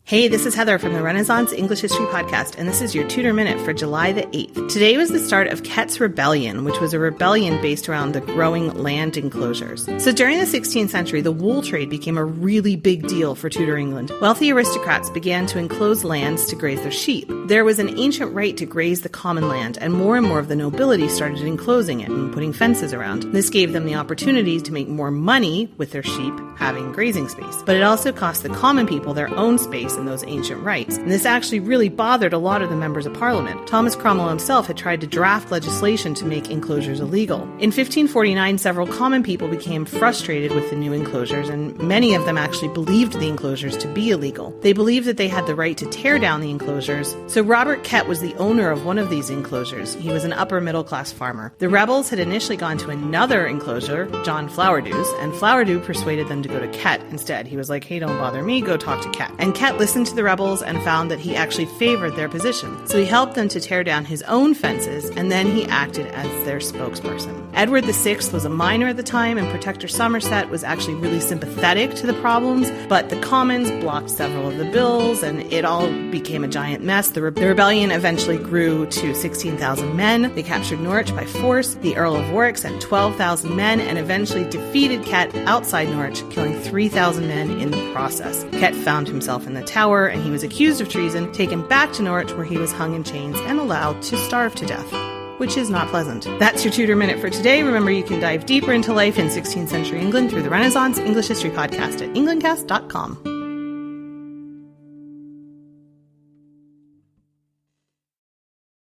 Hey, this is Heather from the Renaissance English History Podcast, and this is your Tudor Minute for July the 8th. Today was the start of Kett's Rebellion, which was a rebellion based around the growing land enclosures. So during the 16th century, the wool trade became a really big deal for Tudor England. Wealthy aristocrats began to enclose lands to graze their sheep. There was an ancient right to graze the common land, and more of the nobility started enclosing it and putting fences around. This gave them the opportunity to make more money with their sheep having grazing space. But it also cost the common people their own space in those ancient rights. And this actually really bothered a lot of the members of Parliament. Thomas Cromwell himself had tried to draft legislation to make enclosures illegal. In 1549, several common people became frustrated with the new enclosures, and many of them actually believed the enclosures to be illegal. They believed that they had the right to tear down the enclosures. So Robert Kett was the owner of one of these enclosures. He was an upper middle class farmer. The rebels had initially gone to another enclosure, John Flowerdews, and Flowerdew persuaded them to go to Kett instead. He was like, hey, don't bother me, go talk to Kett. And Kett listened to the rebels and found that he actually favored their position. So he helped them to tear down his own fences, and then he acted as their spokesperson. Edward VI was a minor at the time, and Protector Somerset was actually really sympathetic to the problems, but the Commons blocked several of the bills, and it all became a giant mess. The rebellion eventually grew to 16,000 men. They captured Norwich by force. The Earl of Warwick sent 12,000 men and eventually defeated Kett outside Norwich, killing 3,000 men in the process. Kett found himself in the Tower, and he was accused of treason, taken back to Norwich where he was hung in chains and allowed to starve to death, which is not pleasant. That's your Tudor Minute for today. Remember, you can dive deeper into life in 16th century England through the Renaissance English History Podcast at englandcast.com.